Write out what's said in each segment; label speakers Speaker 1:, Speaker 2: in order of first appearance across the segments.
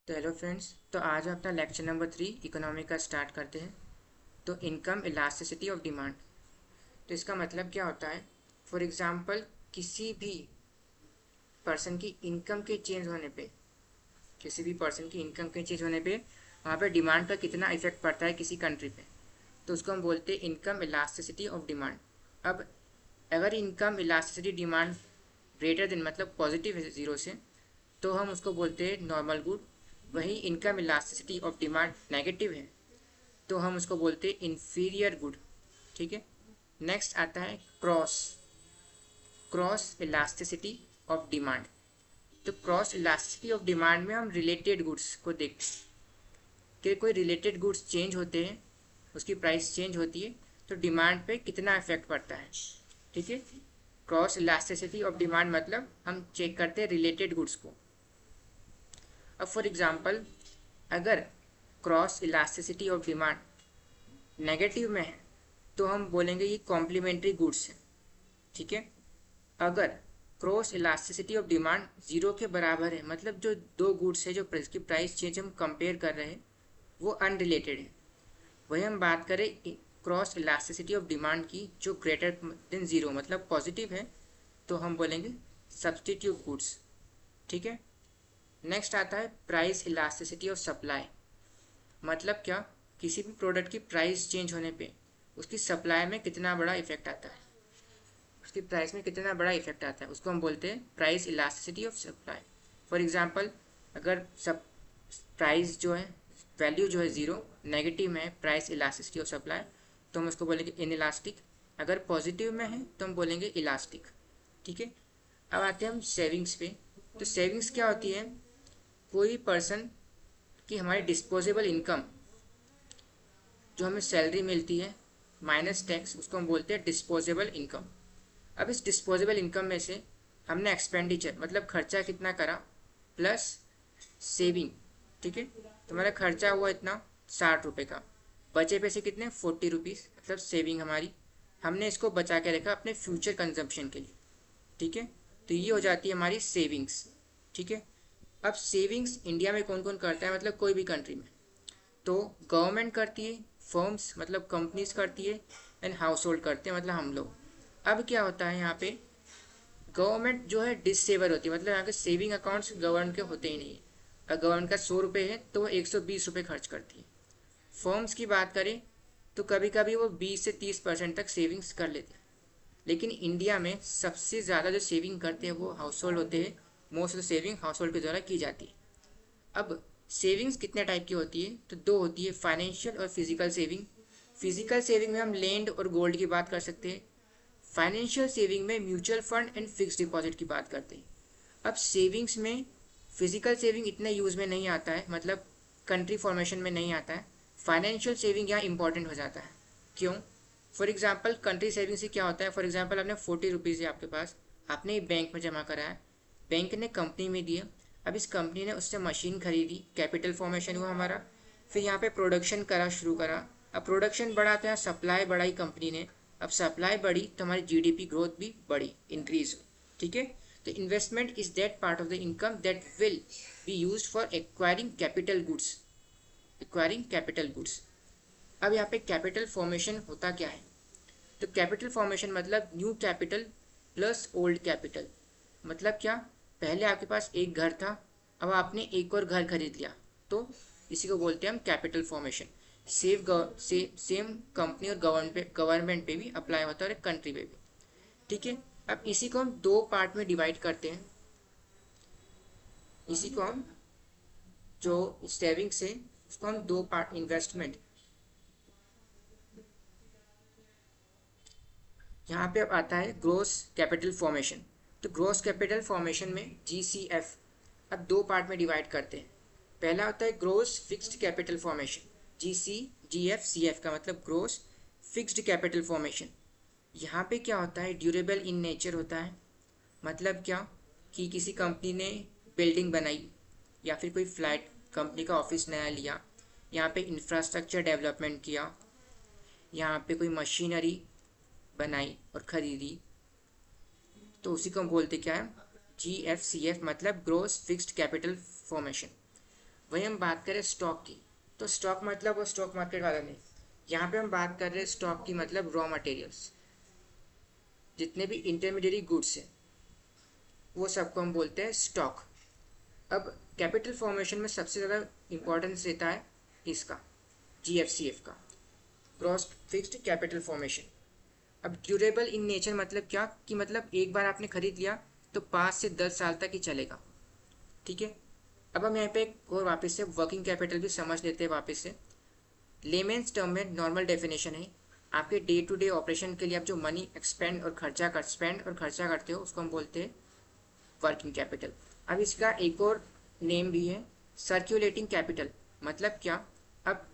Speaker 1: तो hello friends, तो आज हम अपना लेक्चर नंबर 3 इकोनॉमी का स्टार्ट करते हैं। तो इनकम इलास्टिसिटी ऑफ डिमांड। तो इसका मतलब क्या होता है? फॉर एग्जांपल, किसी भी पर्सन की इनकम के चेंज होने पे किसी भी पर्सन की इनकम के चेंज होने पे वहाँ पे डिमांड का कितना इफेक्ट पड़ता है किसी कंट्री पे, तो उसको हम बोलते हैं इनकम इलास्टिसिटी ऑफ डिमांड। अब अगर income elasticity demand greater than मतलब पॉजिटिव है जीरो से, तो हम उसको बोलते हैं नॉर्मल गुड। वही income elasticity of demand negative है तो हम उसको बोलते हैं इन्फीरियर गुड। ठीक है। नेक्स्ट आता है cross cross elasticity of demand. तो क्रॉस इलास्टिसिटी ऑफ डिमांड में हम रिलेटेड गुड्स को देखते हैं कि कोई रिलेटेड गुड्स चेंज होते हैं, उसकी प्राइस चेंज होती है तो डिमांड पे कितना इफेक्ट पड़ता है। ठीक है। क्रॉस इलास्टिसिटी ऑफ डिमांड मतलब हम चेक करते हैं रिलेटेड गुड्स को। अब फॉर एग्जांपल, अगर cross elasticity of demand negative में है तो हम बोलेंगे ये कॉम्प्लीमेंट्री गुड्स है। ठीक है। अगर cross elasticity of demand zero के बराबर है मतलब जो दो गुड्स है जो की प्राइस चेंज हम कंपेयर कर रहे हैं वो अनरिलेटेड है, वही हम बात करें क्रॉस इलास्टिसिटी ऑफ डिमांड की जो ग्रेटर देन जीरो मतलब पॉजिटिव है, तो हम बोलेंगे सब्स्टिट्यूट गुड्स। ठीक है। नेक्स्ट आता है प्राइस इलास्टिसिटी ऑफ सप्लाई। मतलब क्या? किसी भी प्रोडक्ट की प्राइस चेंज होने पे उसकी सप्लाई में कितना बड़ा इफेक्ट आता है, उसकी प्राइस में कितना बड़ा इफेक्ट आता है, उसको हम बोलते हैं price elasticity of supply. For example, अगर सब प्राइस जो है वैल्यू जो है ज़ीरो नेगेटिव में है प्राइस इलास्टिसिटी ऑफ सप्लाई, तो हम उसको बोलेंगे इन इलास्टिक। अगर पॉजिटिव में है तो हम बोलेंगे इलास्टिक। ठीक है। अब आते हैं हम सेविंग्स पे। तो सेविंग्स क्या होती है? कोई पर्सन की हमारी डिस्पोजेबल इनकम जो हमें सैलरी मिलती है माइनस टैक्स, उसको हम बोलते हैं डिस्पोजेबल इनकम। अब इस डिस्पोजेबल इनकम में से हमने एक्सपेंडिचर मतलब खर्चा कितना करा प्लस सेविंग। ठीक है। तो हमारा खर्चा हुआ इतना 60 रुपये का, बचे पैसे कितने 40 रुपीज़ मतलब सेविंग हमारी, हमने इसको बचा के रखा अपने फ्यूचर कंजम्पशन के लिए। ठीक है। तो ये हो जाती है हमारी सेविंग्स। ठीक है। अब सेविंग्स इंडिया में कौन कौन करता है मतलब कोई भी कंट्री में, तो गवर्नमेंट करती है, फर्म्स मतलब कंपनीज करती है, एंड हाउस होल्ड करते हैं मतलब हम लोग। अब क्या होता है यहाँ पे, गवर्नमेंट जो है डिसेबल होती है मतलब यहाँ के सेविंग अकाउंट्स गवर्नमेंट के होते ही नहीं है। अगर गवर्नमेंट का 100 रुपये है तो वो 120 रुपये खर्च करती है। फर्म्स की बात करें तो कभी कभी वो 20 से 30% तक सेविंग्स कर लेते हैं। लेकिन इंडिया में सबसे ज़्यादा जो सेविंग करते हैं वो हाउस होल्ड होते हैं। Most of the saving house hold के द्वारा की जाती है। अब सेविंग्स कितने टाइप की होती है? तो दो होती है, फाइनेंशियल और फिजिकल सेविंग। फिजिकल सेविंग में हम लैंड और गोल्ड की बात कर सकते हैं। फाइनेंशियल सेविंग में mutual fund and fix deposit की बात करते हैं। अब सेविंग्स में फिजिकल सेविंग इतने यूज़ में नहीं आता है मतलब कंट्री फॉर्मेशन में नहीं आता है। फाइनेंशियल सेविंग यहाँ इंपॉर्टेंट हो जाता है। क्यों? फॉर एग्जाम्पल, कंट्री सेविंग से क्या होता है, फॉर एग्जाम्पल आपने 40 रुपीज़ है आपके पास, आपने बैंक में जमा करा है, बैंक ने कंपनी में दिया। अब इस कंपनी ने उससे मशीन खरीदी, कैपिटल फॉर्मेशन हुआ हमारा, फिर यहाँ पे प्रोडक्शन करा शुरू करा। अब प्रोडक्शन बढ़ा तो यहाँ सप्लाई बढ़ाई कंपनी ने, अब सप्लाई बढ़ी तो हमारी जीडीपी ग्रोथ भी बढ़ी, इंक्रीज। ठीक है। तो investment is that part of the income that will be used for acquiring capital goods. Acquiring capital goods. अब यहाँ पे कैपिटल फॉर्मेशन होता क्या है? तो कैपिटल फॉर्मेशन मतलब new capital plus old capital. मतलब क्या? पहले आपके पास एक घर था, अब आपने एक और घर खरीद लिया, तो इसी को बोलते हैं हम कैपिटल फॉर्मेशन। सेम कंपनी और गवर्नमेंट पे भी अप्लाई होता है और कंट्री पे भी। ठीक है। अब इसी को हम दो पार्ट में डिवाइड करते हैं। इसी को हम जो सेविंग्स है उसको हम दो पार्ट, इन्वेस्टमेंट, यहाँ पे अब आता है ग्रोस कैपिटल फॉर्मेशन। तो ग्रोस कैपिटल फॉर्मेशन में जीसीएफ अब दो पार्ट में डिवाइड करते हैं। पहला होता है gross fixed capital formation, GF CF का मतलब ग्रोस फिक्स्ड कैपिटल फॉर्मेशन। यहाँ पे क्या होता है, ड्यूरेबल इन नेचर होता है। मतलब क्या कि किसी कंपनी ने बिल्डिंग बनाई या फिर कोई फ्लैट कंपनी का ऑफिस नया लिया, यहाँ पे इंफ्रास्ट्रक्चर डेवलपमेंट किया, यहाँ पे कोई मशीनरी बनाई और ख़रीदी, तो उसी को हम बोलते क्या है, GFCF मतलब ग्रोस फिक्स्ड कैपिटल फॉर्मेशन। वही हम बात करें स्टॉक की, तो स्टॉक मतलब वो स्टॉक मार्केट वाला नहीं, यहाँ पे हम बात कर रहे हैं स्टॉक की मतलब रॉ मटेरियल्स, जितने भी इंटरमीडिएट गुड्स हैं वो सबको हम बोलते हैं स्टॉक। अब कैपिटल फॉर्मेशन में सबसे ज़्यादा इंपॉर्टेंस रहता है इसका, GFCF का, ग्रॉस फिक्स्ड कैपिटल फॉर्मेशन। अब ड्यूरेबल इन नेचर मतलब क्या, कि मतलब एक बार आपने खरीद लिया तो 5 से 10 साल तक ही चलेगा, ठीक है। अब हम यहाँ पे एक और वापस से वर्किंग कैपिटल भी समझ लेते हैं वापस से। लेमेन्स टर्म में नॉर्मल डेफिनेशन है, आपके डे टू डे ऑपरेशन के लिए आप जो मनी स्पेंड और खर्चा करते हो उसको हम बोलते हैं वर्किंग कैपिटल। अब इसका एक और नेम भी है सर्क्यूलेटिंग कैपिटल। मतलब क्या, अब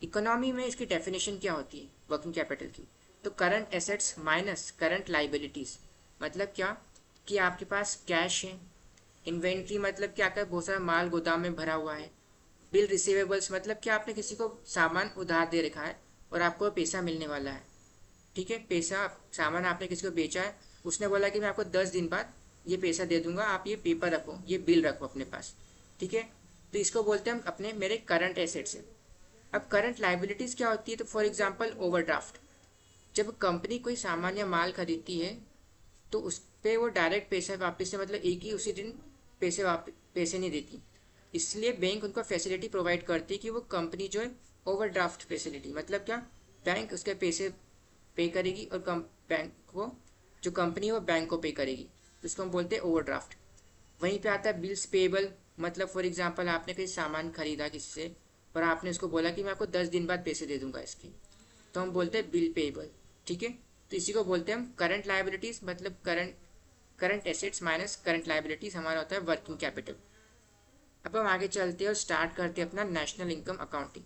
Speaker 1: इकोनॉमी में इसकी डेफिनेशन क्या होती है वर्किंग कैपिटल की, तो current assets minus current liabilities. मतलब क्या, कि आपके पास कैश है, इन्वेंट्री मतलब क्या, का बहुत सारा माल गोदाम में भरा हुआ है, बिल रिसीवेबल्स मतलब क्या, आपने किसी को सामान उधार दे रखा है और आपको पैसा मिलने वाला है, ठीक है। पैसा, सामान आपने किसी को बेचा है, उसने बोला कि मैं आपको 10 दिन बाद ये पैसा दे दूंगा, आप ये पेपर रखो, ये बिल रखो अपने पास, ठीक है। तो इसको बोलते हैं हम अपने मेरे करंट एसेट्स है। अब करंट लाइबिलिटीज़ क्या होती है, तो फॉर एग्जांपल ओवरड्राफ्ट। जब कंपनी कोई सामान या माल खरीदती है तो उस पर वो डायरेक्ट पैसा वापस से मतलब एक ही उसी दिन पैसे नहीं देती, इसलिए बैंक उनको फैसिलिटी प्रोवाइड करती है कि वो कंपनी जो है ओवरड्राफ्ट फैसिलिटी, मतलब क्या, बैंक उसके पैसे पे करेगी और बैंक को, जो कंपनी है वो बैंक को पे करेगी, तो इसको हम बोलते हैं ओवरड्राफ्ट। वहीं पे आता है बिल्स पेबल। मतलब फॉर एग्जांपल आपने कोई सामान खरीदा किसी से और आपने उसको बोला कि मैं आपको 10 दिन बाद पैसे दे दूंगा इसके, तो हम बोलते हैं बिल पेबल, ठीक है। तो इसी को बोलते हैं हम करंट लाइबिलिटीज़, मतलब current assets minus current liabilities हमारा होता है वर्किंग कैपिटल। अब हम आगे चलते हैं और स्टार्ट करते हैं अपना नेशनल इनकम अकाउंटिंग।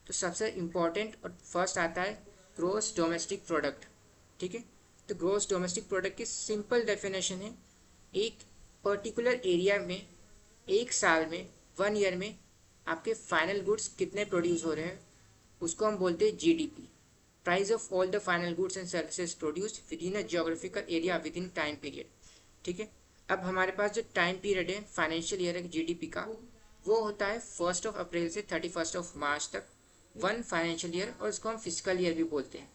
Speaker 1: तो सबसे इम्पॉर्टेंट और फर्स्ट आता है ग्रोस डोमेस्टिक प्रोडक्ट, ठीक है। तो ग्रोस डोमेस्टिक प्रोडक्ट की सिंपल डेफिनेशन है, एक पर्टिकुलर एरिया में एक साल में 1 ईयर में आपके फाइनल गुड्स कितने प्रोड्यूस हो रहे हैं, उसको हम बोलते हैं GDP, price of all the final goods and services produced with in a geographical area with in time period, ठीक है। अब हमारे पास जो टाइम पीरियड है फाइनेंशियल ईयर है GDP का, वो होता है 1 अप्रैल से 31 मार्च तक, 1 फाइनेंशियल ईयर, और इसको हम फिजिकल ईयर भी बोलते हैं।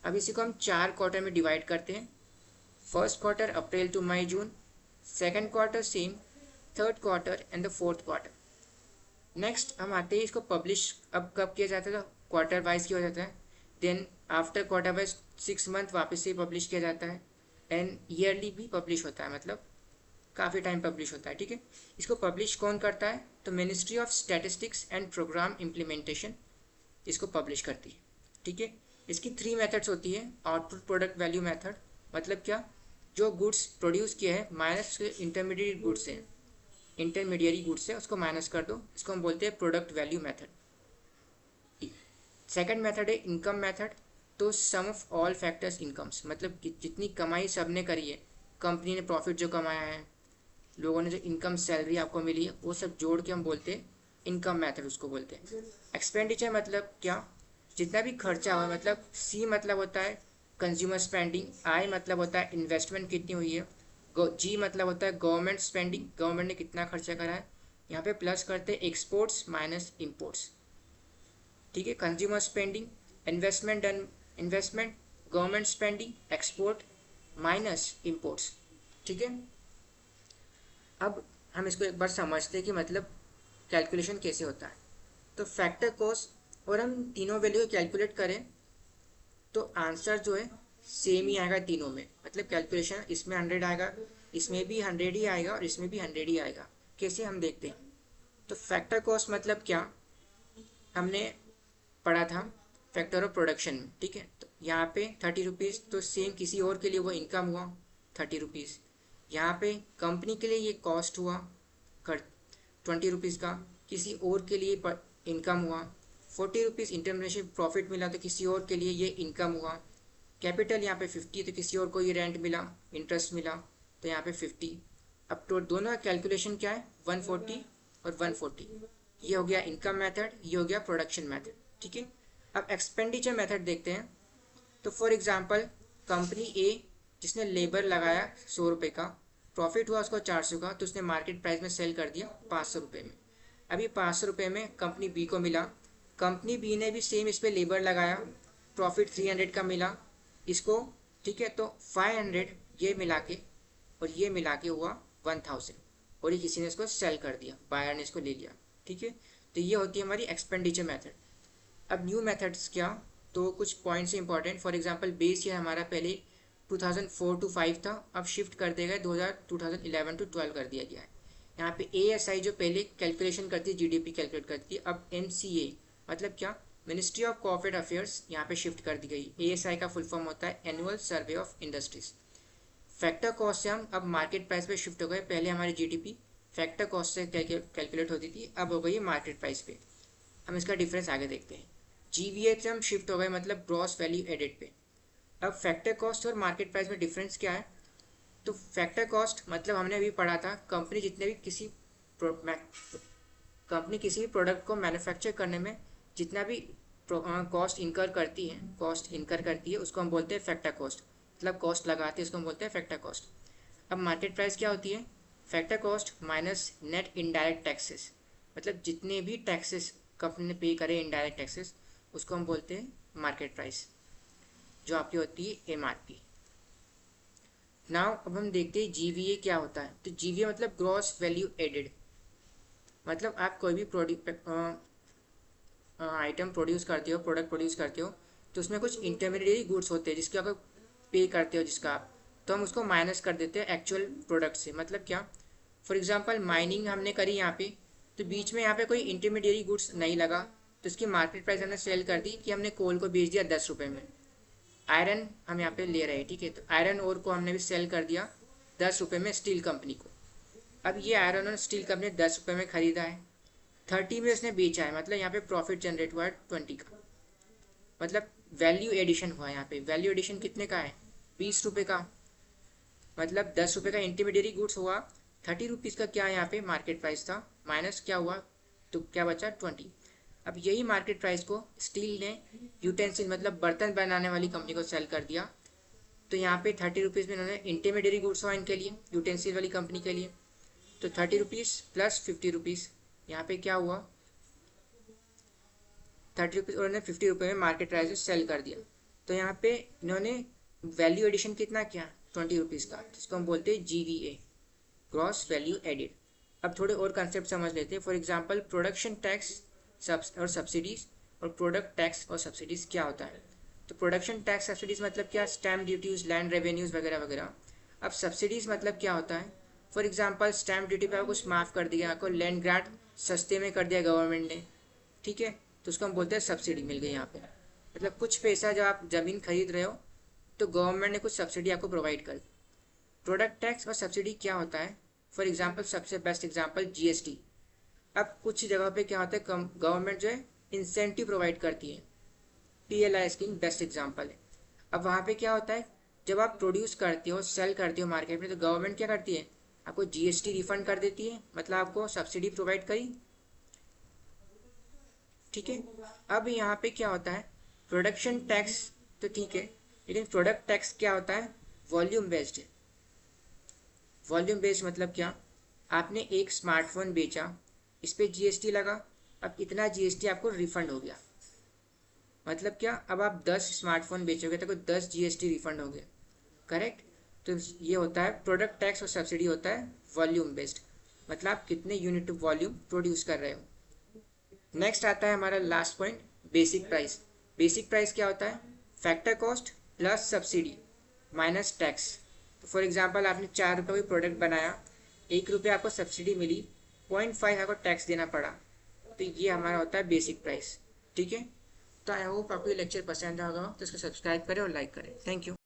Speaker 1: अब इसी को हम 4 क्वार्टर में डिवाइड करते हैं, first quarter April to May June, second quarter same, third quarter and the fourth quarter. Next हम आते हैं इसको पब्लिश अब कब किया जाता है, तो क्वार्टर वाइज किया जाता है, then after quarter wise 6 month वापस से पब्लिश किया जाता है, एंड ईयरली भी पब्लिश होता है, मतलब काफ़ी टाइम पब्लिश होता है, ठीक है। इसको पब्लिश कौन करता है, तो ministry of statistics and programme implementation इसको पब्लिश करती है, ठीक है। इसकी 3 मेथड्स होती है, आउटपुट प्रोडक्ट वैल्यू मेथड, मतलब क्या, जो गुड्स प्रोड्यूस किए हैं माइनस इंटरमीडिएट गुड्स हैं, इंटरमीडिएरी गुड्स है उसको माइनस कर दो, इसको हम बोलते हैं product value method. Second method है इनकम मेथड, तो सम ऑफ ऑल फैक्टर्स इनकम्स, मतलब जितनी कमाई सबने करी है, कंपनी ने प्रॉफिट जो कमाया है, लोगों ने जो इनकम सैलरी आपको मिली है, वो सब जोड़ के हम बोलते हैं इनकम मेथड, उसको बोलते हैं। एक्सपेंडिचर मतलब क्या, जितना भी खर्चा हुआ, मतलब C मतलब होता है कंज्यूमर स्पेंडिंग, I मतलब होता है इन्वेस्टमेंट कितनी हुई है, G मतलब होता है गवर्नमेंट स्पेंडिंग, गवर्नमेंट ने कितना खर्चा करा है, यहाँ पे प्लस करते हैं एक्सपोर्ट्स माइनस इम्पोर्ट्स, ठीक है। Consumer spending, investment done, investment, government spending, export minus imports, ठीक है। अब हम इसको एक बार समझते हैं कि मतलब कैलकुलेशन कैसे होता है। तो फैक्टर कॉस्ट और हम तीनों वैल्यू को कैलकुलेट करें तो आंसर जो है सेम ही आएगा तीनों में, मतलब कैलकुलेशन इसमें 100 आएगा, इसमें भी 100 ही आएगा और इसमें भी 100 ही आएगा। कैसे हम देखते हैं, तो फैक्टर कॉस्ट मतलब क्या, हमने पढ़ा था फैक्टर ऑफ प्रोडक्शन में, ठीक है। तो यहाँ पे 30 रुपीज़, तो सेम किसी और के लिए वो इनकम हुआ 30 रुपीज़, यहाँ पे कंपनी के लिए ये कॉस्ट हुआ 20 रुपीज़ का, किसी और के लिए इनकम हुआ 40 रुपीज़, इंटरनेशनल प्रॉफिट मिला तो किसी और के लिए ये इनकम हुआ, कैपिटल यहाँ पे 50, तो किसी और को ये रेंट मिला, इंटरेस्ट मिला, तो यहाँ पे 50। अब तो दोनों का कैलकुलेशन क्या है 140 और 140, ये हो गया इनकम मेथड, ये हो गया प्रोडक्शन मेथड, ठीक है। अब एक्सपेंडिचर मेथड देखते हैं। तो फॉर एग्जांपल कंपनी ए जिसने लेबर लगाया 100 रुपये का, प्रॉफिट हुआ उसको 400 का, तो उसने मार्केट प्राइस में सेल कर दिया 500 रुपये में। अभी 500 रुपये में कंपनी बी को मिला, कंपनी बी ने भी सेम इस पर लेबर लगाया, प्रॉफिट 300 का मिला इसको, ठीक है। तो 500 ये मिला के और ये मिला के हुआ 1000, और ये किसी ने इसको सेल कर दिया, बायर ने इसको ले लिया, ठीक है। तो ये होती है हमारी एक्सपेंडिचर मेथड। अब न्यू मेथड्स क्या, तो कुछ points important. For example base year हमारा पहले 2004 to 5 था, अब शिफ्ट कर दिया गया 2011 to 12 कर दिया गया है। यहाँ पे ASI जो पहले कैलकुलेशन करती है, GDP कैलकुलेट करती है, अब MCA मतलब क्या, मिनिस्ट्री ऑफ कॉर्पोरेट अफेयर्स यहाँ पे शिफ्ट कर दी गई। ASI का फुल फॉर्म होता है annual survey of industries. Factor cost से हम अब मार्केट प्राइस पे शिफ्ट हो गए। पहले हमारी GDP फैक्टर कॉस्ट से कैलकुलेट होती थी, अब हो गई मार्केट प्राइस पे। हम इसका डिफरेंस आगे देखते हैं। GVA से हम शिफ्ट हो गए मतलब ग्रॉस वैल्यू एडेड पे। अब फैक्टर कॉस्ट और मार्केट प्राइस में डिफरेंस क्या है, तो फैक्टर कॉस्ट मतलब हमने अभी पढ़ा था, कंपनी किसी भी प्रोडक्ट को मैन्युफैक्चर करने में जितना भी कॉस्ट इनकर करती है उसको हम बोलते हैं फैक्टर कॉस्ट, मतलब कॉस्ट लगाते हैं उसको हम बोलते हैं फैक्टर कॉस्ट। अब मार्केट प्राइस क्या होती है, factor cost minus net indirect taxes, मतलब जितने भी टैक्सेस कंपनी ने पे करे इनडायरेक्ट टैक्सेस, उसको हम बोलते हैं मार्केट प्राइस, जो आपकी होती है MRP। नाउ अब हम देखते हैं GVA क्या होता है। तो GVA मतलब ग्रॉस वैल्यू एडेड, मतलब आप कोई भी आइटम प्रोड्यूस करते हो, प्रोडक्ट प्रोड्यूस करते हो, तो उसमें कुछ इंटरमीडिएट गुड्स होते हैं जिसके आप पे करते हो, जिसका आप, तो हम उसको माइनस कर देते हैं एक्चुअल प्रोडक्ट से। मतलब क्या, फॉर एग्जांपल माइनिंग हमने करी यहाँ पे, तो बीच में यहाँ पे कोई इंटरमीडिएट गुड्स नहीं लगा, तो उसकी मार्केट प्राइस हमने सेल कर दी कि हमने कोल को बेच दिया 10 रुपये में। आयरन हम यहाँ पे ले रहे हैं, ठीक है, तो आयरन ओर को हमने भी सेल कर दिया 10 रुपये में स्टील कंपनी को। अब ये आयरन और स्टील कंपनी 10 रुपये में खरीदा है, 30 में उसने बेचा है, मतलब यहाँ पे प्रॉफिट जनरेट हुआ है 20 का, मतलब वैल्यू एडिशन हुआ है। यहाँ पे वैल्यू एडिशन कितने का है, 20 रुपये का, मतलब 10 रुपये का इंटरमीडिएट गुड्स हुआ, 30 रुपीज़ का क्या यहाँ पे मार्केट प्राइस था, माइनस क्या हुआ, तो क्या बचा 20। अब यही मार्केट प्राइस को स्टील ने यूटेंसिल मतलब बर्तन बनाने वाली कंपनी को सेल कर दिया, तो यहाँ पे 30 रुपीज़ में इन्होंने इंटरमीडिएट गुड्स हुआ इनके लिए, यूटेंसिल वाली कंपनी के लिए, तो 30 रुपीज़ प्लस 50 रुपीज़, यहाँ पे क्या हुआ 30 रुपीज़, और उन्होंने 50 रुपये में मार्केट प्राइस से सेल कर दिया। तो यहाँ पे इन्होंने वैल्यू एडिशन कितना किया 20 रुपीज़ का, जिसको हम बोलते हैं GVA, ग्रॉस वैल्यू एडिड। अब थोड़े और कंसेप्ट समझ लेते हैं। फॉर एग्जांपल प्रोडक्शन टैक्स और सब्सिडीज़, और प्रोडक्ट टैक्स और सब्सिडीज़ क्या होता है। तो प्रोडक्शन टैक्स सब्सिडीज़ मतलब क्या, स्टैम्प ड्यूटीज़, लैंड रेवेन्यूज़ वगैरह वगैरह। अब सब्सिडीज़ मतलब क्या होता है, फॉर एग्जांपल स्टैम्प ड्यूटी पर कुछ माफ़ कर दिया, आपको लैंड ग्रांट सस्ते में कर दिया गवर्नमेंट ने, ठीक है, तो उसको हम बोलते हैं सब्सिडी मिल गई यहाँ पे। मतलब कुछ पैसा जब आप ज़मीन खरीद रहे हो तो गवर्नमेंट ने कुछ सब्सिडी आपको प्रोवाइड कर दी। प्रोडक्ट टैक्स और सब्सिडी क्या होता है, फॉर एग्जांपल सबसे बेस्ट एग्जांपल GST। अब कुछ जगह पे क्या होता है, गवर्नमेंट जो है इंसेंटिव प्रोवाइड करती है, PLI स्कीम बेस्ट एग्जांपल है। अब वहाँ पे क्या होता है, जब आप प्रोड्यूस करते हो, सेल करते हो मार्केट में, तो गवर्नमेंट क्या करती है, आपको GST रिफंड कर देती है, मतलब आपको सब्सिडी प्रोवाइड करी, ठीक है। अब यहाँ पे क्या होता है, प्रोडक्शन टैक्स तो ठीक है, लेकिन प्रोडक्ट टैक्स क्या होता है, वॉल्यूम बेस्ड है। वॉल्यूम बेस्ड मतलब क्या, आपने एक स्मार्टफोन बेचा, इस पर GST लगा, अब इतना GST आपको रिफंड हो गया, मतलब क्या, अब आप 10 स्मार्टफोन बेचोगे तो 10 GST रिफंड हो गया, करेक्ट। तो ये होता है प्रोडक्ट टैक्स, और सब्सिडी होता है वॉल्यूम बेस्ड, मतलब आप कितने यूनिट ऑफ वॉल्यूम प्रोड्यूस कर रहे हो। नेक्स्ट आता है हमारा last point, basic price. Basic price क्या होता है, factor cost plus subsidy minus tax. तो फॉर एग्जांपल आपने 4 रुपये कोई प्रोडक्ट बनाया, 1 रुपये आपको सब्सिडी मिली, 0.5 आपको टैक्स देना पड़ा, तो ये हमारा होता है बेसिक प्राइस, ठीक है। तो आई होप आपको ये लेक्चर पसंद आएगा, तो इसको सब्सक्राइब करें और लाइक करें। Thank you.